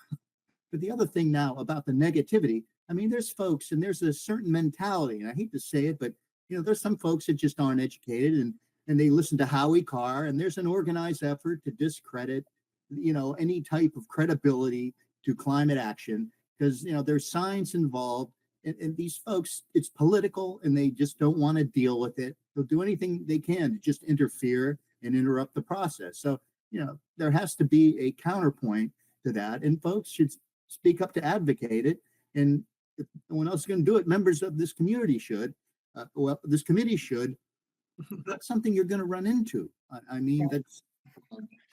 about the negativity, I mean, there's folks and there's a certain mentality, and I hate to say it, but there's some folks that just aren't educated and they listen to Howie Carr, and there's an organized effort to discredit, any type of credibility to climate action because, there's science involved. And these folks, it's political and they just don't want to deal with it. They'll do anything they can to just interfere and interrupt the process. So, there has to be a counterpoint to that. And folks should speak up to advocate it. And if no one else is going to do it, members of this community should. This committee should. That's something you're going to run into. I mean, that's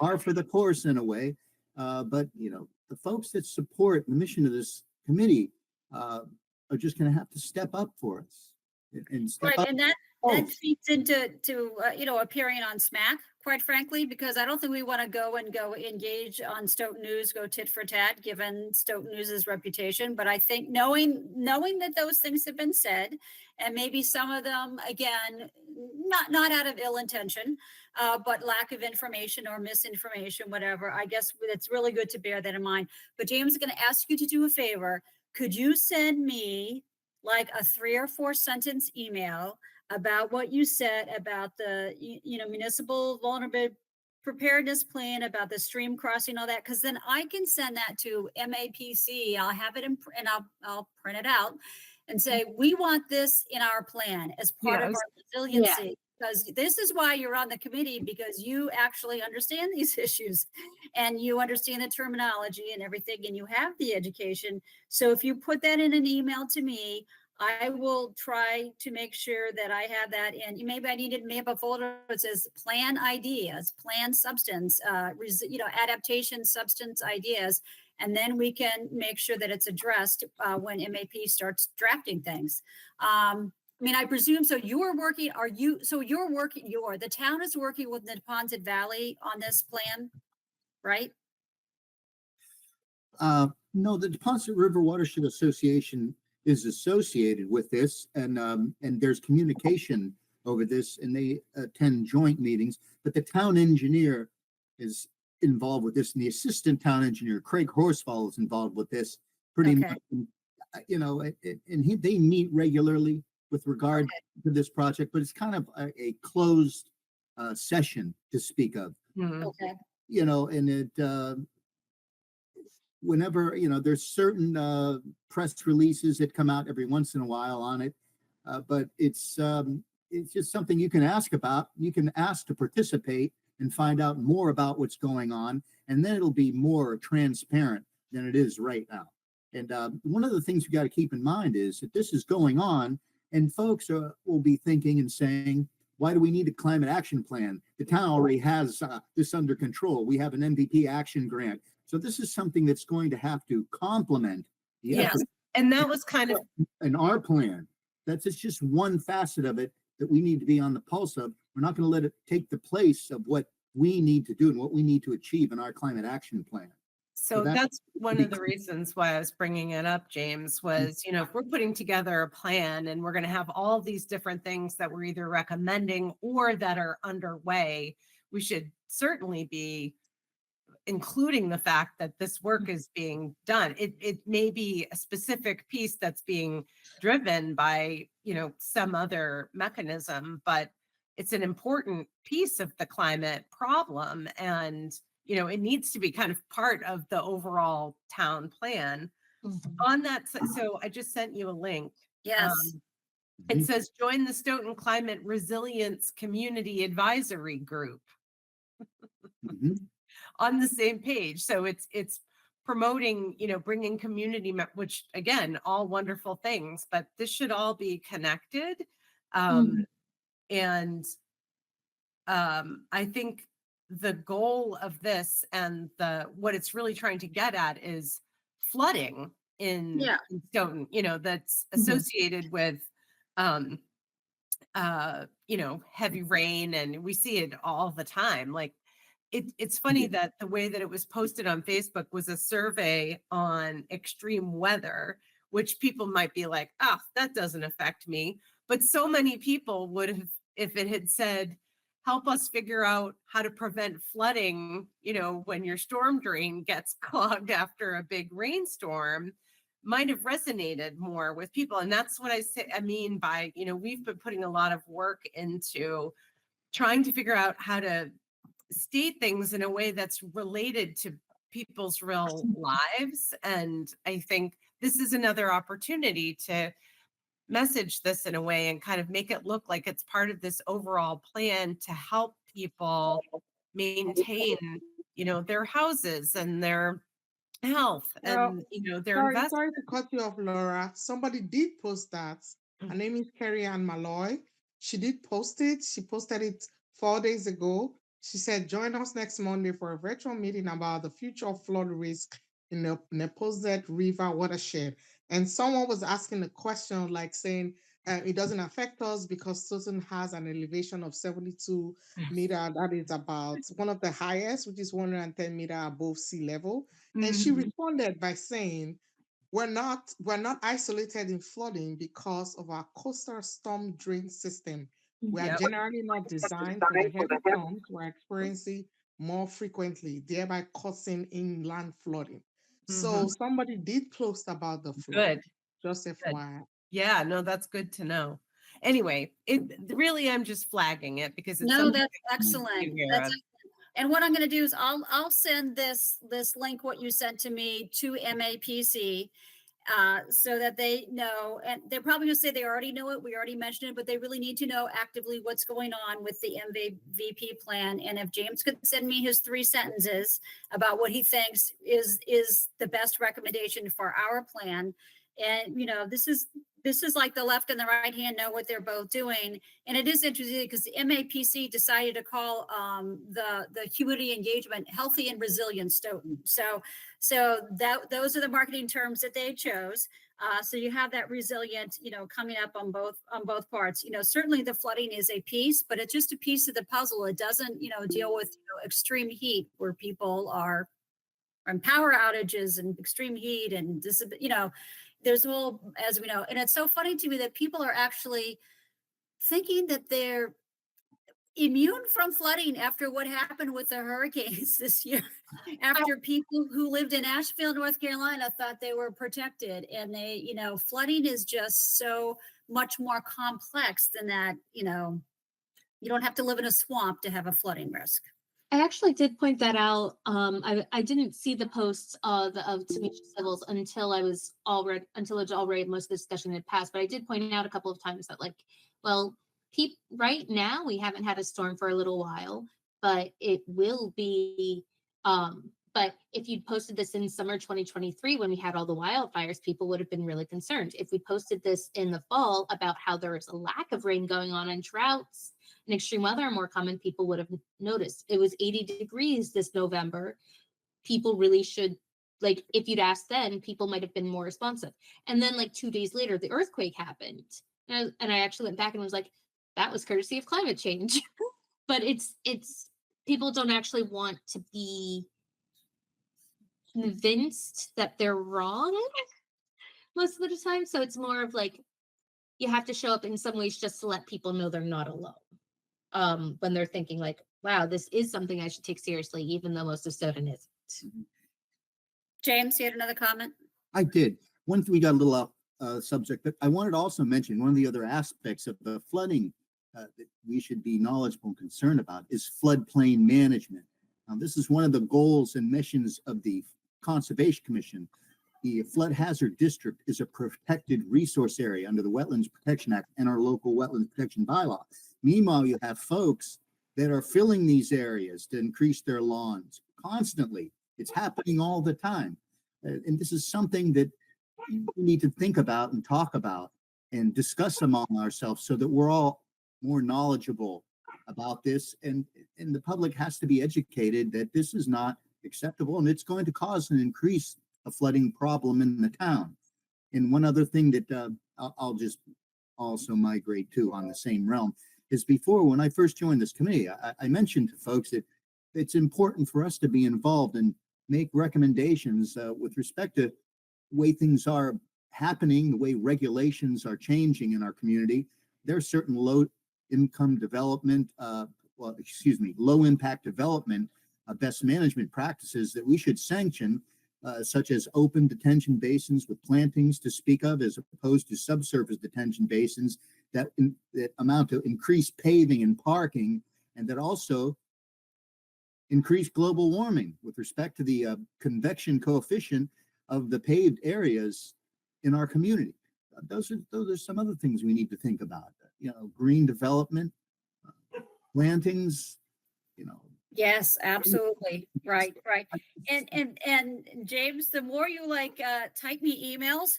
par for the course in a way. But, the folks that support the mission of this committee are just going to have to step up for us and step Right, up. and that feeds into appearing on SMAC, quite frankly, because I don't think we want to go engage on Stoughton News, go tit for tat, given Stoughton News's reputation. But I think knowing that those things have been said, and maybe some of them, again, not out of ill intention, but lack of information or misinformation, whatever, I guess it's really good to bear that in mind. But James is going to ask you to do a favor. Could you send me like a 3 or 4 sentence email about what you said about the municipal vulnerability preparedness plan, about the stream crossing, all that? Because then I can send that to MAPC. I'll have it and I'll print it out and say, we want this in our plan as part of our resiliency. because this is why you're on the committee, because you actually understand these issues and you understand the terminology and everything, and you have the education. So if you put that in an email to me, I will try to make sure that I have that in. Maybe I need to make a folder that says plan ideas, plan substance, adaptation substance ideas. And then we can make sure that it's addressed when MAP starts drafting things. I mean, I presume, so you're working, the town is working with the Neponset Valley on this plan, right? No, the Deposit River Watershed Association is associated with this, and there's communication over this, and they attend joint meetings. But the town engineer is involved with this, and the assistant town engineer, Craig Horsfall, is involved with this pretty Okay. much. They meet regularly with regard to this project, but it's kind of a closed session to speak of. Okay. And it whenever there's certain press releases that come out every once in a while on it, but it's just something you can ask about. You can ask to participate and find out more about what's going on, and then it'll be more transparent than it is right now. And one of the things you got to keep in mind is that this is going on, and folks will be thinking and saying, why do we need a climate action plan? The town already has this under control. We have an MVP action grant. So this is something that's going to have to complement the Yes. effort And that was kind of, in our plan. It's just one facet of it that we need to be on the pulse of. We're not going to let it take the place of what we need to do and what we need to achieve in our climate action plan. so that's one of the reasons why I was bringing it up, James, was, if we're putting together a plan and we're going to have all these different things that we're either recommending or that are underway, we should certainly be including the fact that this work is being done. It may be a specific piece that's being driven by, some other mechanism, but it's an important piece of the climate problem. And, it needs to be kind of part of the overall town plan. On that, so I just sent you a link. Yes. It says join the Stoughton Climate Resilience Community Advisory Group. Mhm. On the same page. So it's promoting, bringing community, which again, all wonderful things, but this should all be connected. And I think the goal of this and what it's really trying to get at is flooding in Stoughton, that's associated with heavy rain, and we see it all the time. Like it's funny that the way that it was posted on Facebook was a survey on extreme weather, which people might be like, oh, that doesn't affect me. But so many people would have, if it had said, help us figure out how to prevent flooding, when your storm drain gets clogged after a big rainstorm, might have resonated more with people. And that's what I mean by, we've been putting a lot of work into trying to figure out how to state things in a way that's related to people's real lives. And I think this is another opportunity to message this in a way and kind of make it look like it's part of this overall plan to help people maintain, their houses and their health and, their investment. Sorry to cut you off, Laura. Somebody did post that. Her name is Carrie Ann Malloy. She did post it. She posted it 4 days ago. She said, join us next Monday for a virtual meeting about the future of flood risk in the Neponset River watershed. And someone was asking a question like saying, it doesn't affect us because Stoughton has an elevation of 72 meter. That is about one of the highest, which is 110 meter above sea level. And she responded by saying, we're not isolated in flooding because of our coastal storm drain system. We are generally not designed for the heavy storms we're experiencing more frequently, thereby causing inland flooding. So somebody did post about the flood. Good. Just FYI. Yeah, no, that's good to know. Anyway, I'm just flagging it because it's No, something that's excellent. to be aware That's of. excellent. And what I'm going to do is I'll send this link, what you sent to me, to MAPC. so that they know, and they're probably gonna say they already know it, we already mentioned it, but they really need to know actively what's going on with the MVP plan. And if James could send me his 3 sentences about what he thinks is the best recommendation for our plan. And, this is like the left and the right hand know what they're both doing. And it is interesting because the MAPC decided to call the community engagement healthy and resilient Stoughton. So those are the marketing terms that they chose. So you have that resilient, coming up on both parts. Certainly the flooding is a piece, but it's just a piece of the puzzle. It doesn't, deal with extreme heat where people are and power outages and extreme heat and this, there's a whole, as we know, and it's so funny to me that people are actually thinking that they're immune from flooding after what happened with the hurricanes this year. After people who lived in Asheville, North Carolina thought they were protected, and they, flooding is just so much more complex than that. You don't have to live in a swamp to have a flooding risk. I actually did point that out. I didn't see the posts of Tamisha Civils until it's already most of the discussion had passed. But I did point out a couple of times that, right now we haven't had a storm for a little while, but it will be. But if you'd posted this in summer 2023 when we had all the wildfires, people would have been really concerned. If we posted this in the fall about how there is a lack of rain going on and droughts and extreme weather are more common, people would have noticed. It was 80 degrees this November. People really should, if you'd asked then, people might have been more responsive. And then 2 days later, the earthquake happened. And I actually went back and was like, that was courtesy of climate change. But it's people don't actually want to be convinced that they're wrong most of the time. So it's more of you have to show up in some ways just to let people know they're not alone. When they're thinking wow, this is something I should take seriously, even though most of Stoughton isn't. James, you had another comment? I did. One thing, we got a little off subject, but I wanted to also mention one of the other aspects of the flooding that we should be knowledgeable and concerned about is floodplain management. This is one of the goals and missions of the Conservation Commission. The Flood Hazard District is a protected resource area under the Wetlands Protection Act and our local wetlands protection bylaw. Meanwhile, you have folks that are filling these areas to increase their lawns constantly. It's happening all the time. And this is something that we need to think about and talk about and discuss among ourselves so that we're all more knowledgeable about this. And the public has to be educated that this is not acceptable and it's going to cause an increase of flooding problem in the town. And one other thing that I'll just also migrate to on the same realm is before, when I first joined this committee, I mentioned to folks that it's important for us to be involved and make recommendations with respect to the way things are happening, the way regulations are changing in our community. There are certain low impact development best management practices that we should sanction, such as open detention basins with plantings to speak of, as opposed to subsurface detention basins that amount to increased paving and parking, and that also increase global warming with respect to the convection coefficient of the paved areas in our community. Those are some other things we need to think about. Green development, plantings, Yes, absolutely. Right. And James, the more you type me emails,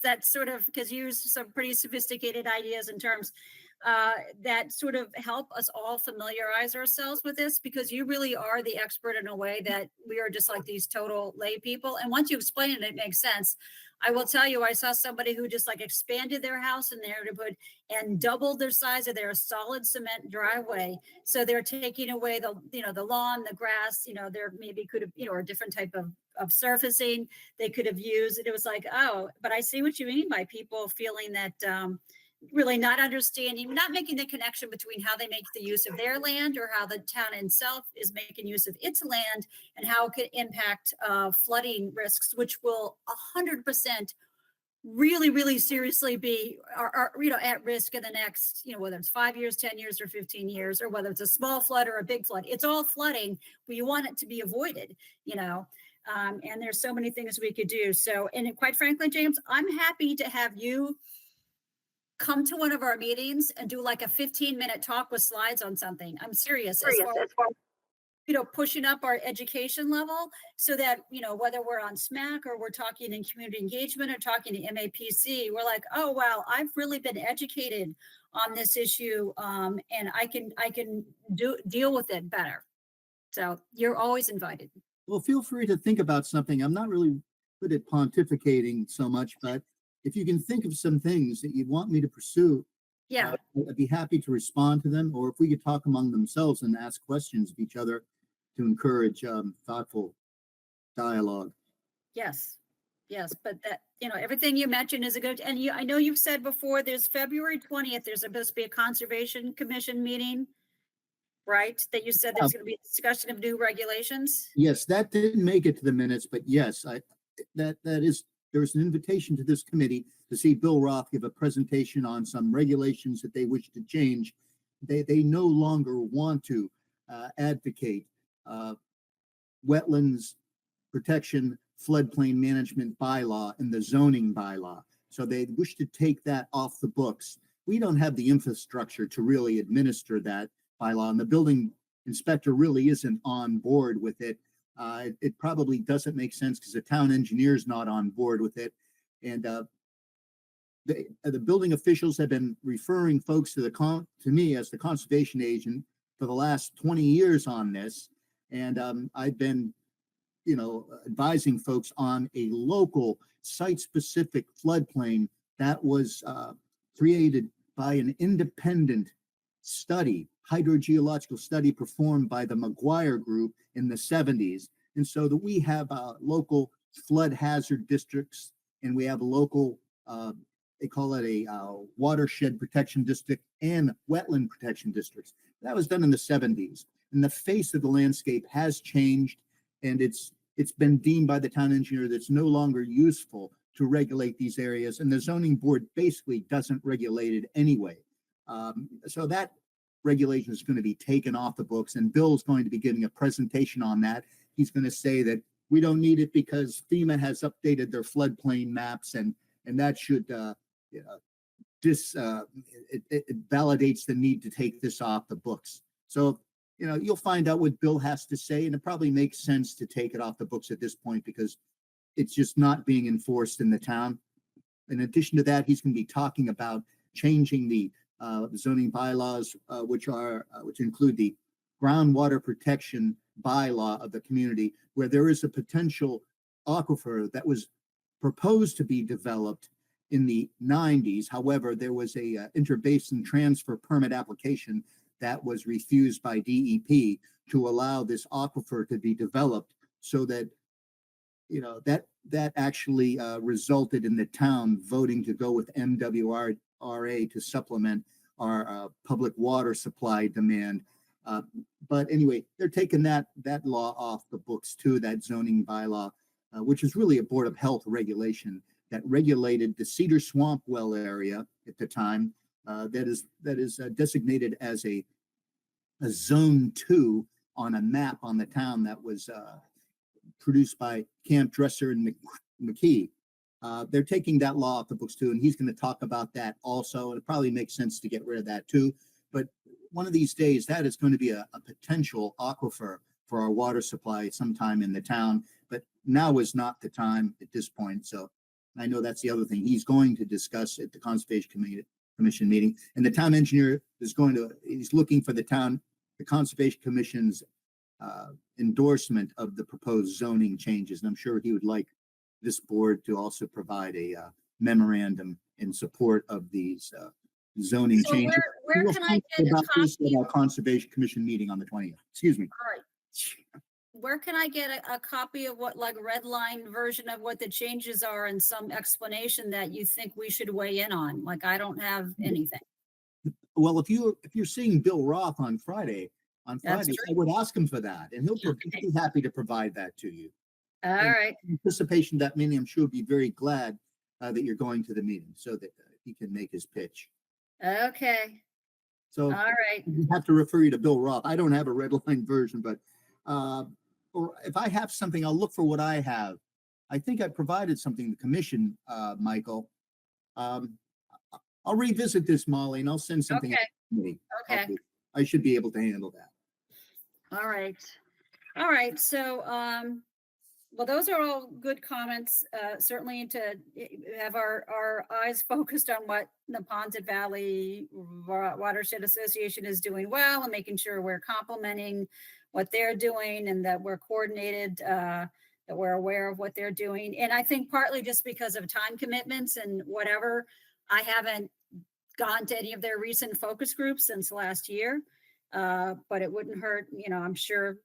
that's sort of, because you use some pretty sophisticated ideas and terms that sort of help us all familiarize ourselves with this, because you really are the expert in a way that we are just like these total lay people. And once you explain it, it makes sense. I will tell you, I saw somebody who just expanded their house in their neighborhood and doubled their size of their solid cement driveway. So they're taking away the lawn, the grass, there maybe could have, or a different type of surfacing they could have used. And it was oh, but I see what you mean by people feeling that really not understanding, not making the connection between how they make the use of their land or how the town itself is making use of its land and how it could impact flooding risks, which will 100% really, really seriously be are at risk in the next, whether it's 5 years, 10 years, or 15 years, or whether it's a small flood or a big flood. It's all flooding, but you want it to be avoided, And there's so many things we could do. So, and quite frankly, James, I'm happy to have you come to one of our meetings and do like a 15-minute talk with slides on something. I'm serious as far as, pushing up our education level so that, whether we're on SMAC or we're talking in community engagement or talking to MAPC, we're like, oh, wow, I've really been educated on this issue. And I can deal with it better. So you're always invited. Well, feel free to think about something. I'm not really good at pontificating so much, but if you can think of some things that you want me to pursue, Yeah. I'd be happy to respond to them, or if we could talk among themselves and ask questions of each other to encourage thoughtful dialogue. Yes. Yes. But that, everything you mentioned is a good, and I know you've said before, there's February 20th, there's supposed to be a Conservation Commission meeting, right? That you said there's going to be a discussion of new regulations. Yes, that didn't make it to the minutes, but yes, there's an invitation to this committee to see Bill Roth give a presentation on some regulations that they wish to change. They no longer want to advocate wetlands protection floodplain management bylaw and the zoning bylaw. So they wish to take that off the books. We don't have the infrastructure to really administer that bylaw, and the building inspector really isn't on board with it. It probably doesn't make sense because the town engineer is not on board with it. And the building officials have been referring folks to me as the conservation agent for the last 20 years on this. And I've been, advising folks on a local site-specific floodplain that was created by an independent study, hydrogeological study performed by the McGuire Group in the 70s. And so that we have local flood hazard districts, and we have a local, they call it a watershed protection district and wetland protection districts. That was done in the 70s. And the face of the landscape has changed, and it's been deemed by the town engineer that it's no longer useful to regulate these areas. And the zoning board basically doesn't regulate it anyway. So that regulation is going to be taken off the books, and Bill's going to be giving a presentation on that. He's going to say that we don't need it because FEMA has updated their floodplain maps, and that should it validates the need to take this off the books. So you'll find out what Bill has to say, and it probably makes sense to take it off the books at this point because it's just not being enforced in the town. In addition to that, he's going to be talking about changing the zoning bylaws, which include the groundwater protection bylaw of the community, where there is a potential aquifer that was proposed to be developed in the 90s. However, there was a interbasin transfer permit application that was refused by DEP to allow this aquifer to be developed, so that that actually resulted in the town voting to go with MWRA to supplement our public water supply demand. But anyway, they're taking that law off the books too, that zoning bylaw, which is really a Board of Health regulation that regulated the Cedar Swamp well area at the time, that is designated as a zone 2 on a map on the town that was produced by Camp Dresser and McKee. They're taking that law off the books too, and he's going to talk about that also. And it probably makes sense to get rid of that too. But one of these days, that is going to be a potential aquifer for our water supply sometime in the town. But now is not the time at this point. So I know that's the other thing he's going to discuss at the Conservation Commission meeting. And the town engineer he's looking for the Conservation Commission's endorsement of the proposed zoning changes. And I'm sure he would like this board to also provide a memorandum in support of these zoning So changes. where can I get a About this copy? at our Conservation Commission meeting on the 20th. Excuse me. All right. Where can I get a copy of what, like, red line version of what the changes are and some explanation that you think we should weigh in on? Like, I don't have anything. Well, if you're seeing Bill Roth on Friday, That's I true. would ask him for that, and he'll Okay. be happy to provide that to you. All And right. in anticipation of that meeting, I'm sure he'll be very glad that you're going to the meeting so that he can make his pitch. Okay. So All right. you have to refer you to Bill Roth. I don't have a red line version, but or if I have something, I'll look for what I have. I think I provided something to the commission, Michael. I'll revisit this, Molly, and I'll send something. Okay. out to me. Okay. I should be able to handle that. All right. All right. So, well, those are all good comments. Certainly to have our eyes focused on what the Ponset Valley Watershed Association is doing well, and making sure we're complementing what they're doing, and that we're coordinated, that we're aware of what they're doing. And I think partly just because of time commitments and whatever, I haven't gone to any of their recent focus groups since last year. But it wouldn't hurt, I'm sure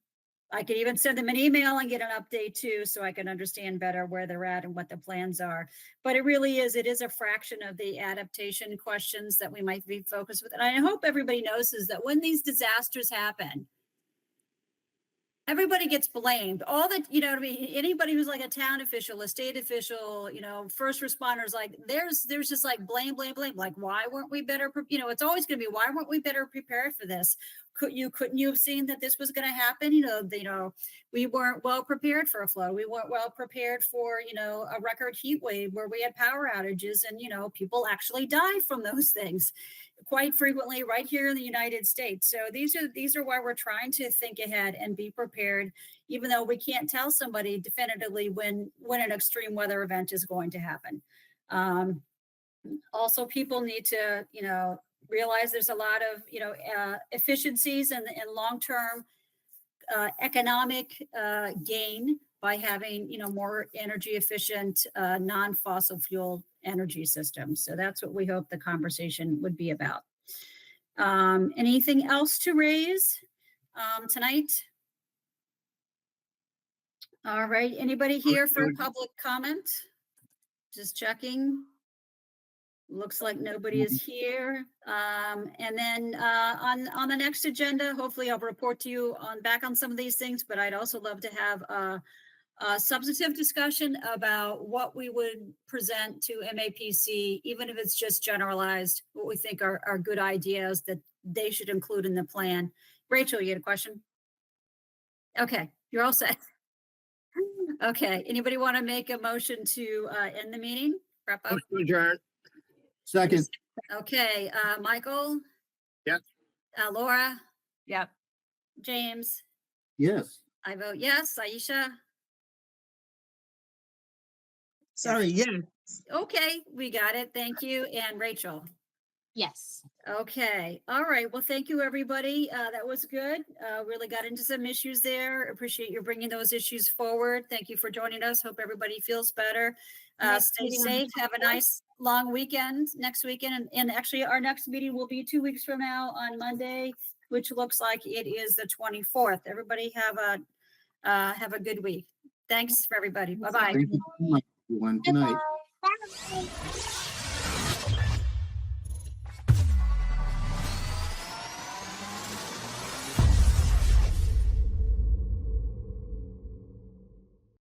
I could even send them an email and get an update too, so I can understand better where they're at and what the plans are. But it is a fraction of the adaptation questions that we might be focused with. And I hope everybody knows is that when these disasters happen, everybody gets blamed. All that, what I mean, anybody who's like a town official, a state official, first responders, like there's just like blame. Like, why weren't we better? It's always going to be, why weren't we better prepared for this? Couldn't you have seen that this was going to happen? We weren't well prepared for a flood. We weren't well prepared for, a record heat wave where we had power outages, and, people actually die from those things quite frequently right here in the United States. So these are why we're trying to think ahead and be prepared, even though we can't tell somebody definitively when an extreme weather event is going to happen. Also, people need to, realize there's a lot of, efficiencies and long-term economic gain by having, more energy efficient, non-fossil fuel energy systems. So that's what we hope the conversation would be about. Anything else to raise tonight? All right. Anybody here for public comment? Just checking. Looks like nobody is here. And then on the next agenda, hopefully I'll report to you back on some of these things, but I'd also love to have a substantive discussion about what we would present to MAPC, even if it's just generalized, what we think are good ideas that they should include in the plan. Rachel, you had a question? Okay, you're all set. Okay, anybody want to make a motion to end the meeting? Wrap up? Adjourn. Second, Okay, Michael? Yep. Laura? Yep. James? yes. I vote yes. Aisha? Sorry, yeah. Okay, we got it. Thank you. And Rachel? Yes. Okay. All right. Well, thank you, everybody. That was good. Really got into some issues there. Appreciate you bringing those issues forward. Thank you for joining us. Hope everybody feels better. Next Stay meeting on safe. Have a nice long weekend next weekend. And actually, our next meeting will be 2 weeks from now on Monday, which looks like it is the 24th. Everybody have a good week. Thanks for everybody. Bye-bye. Thank you so much, everyone. Good night. Goodbye. Bye.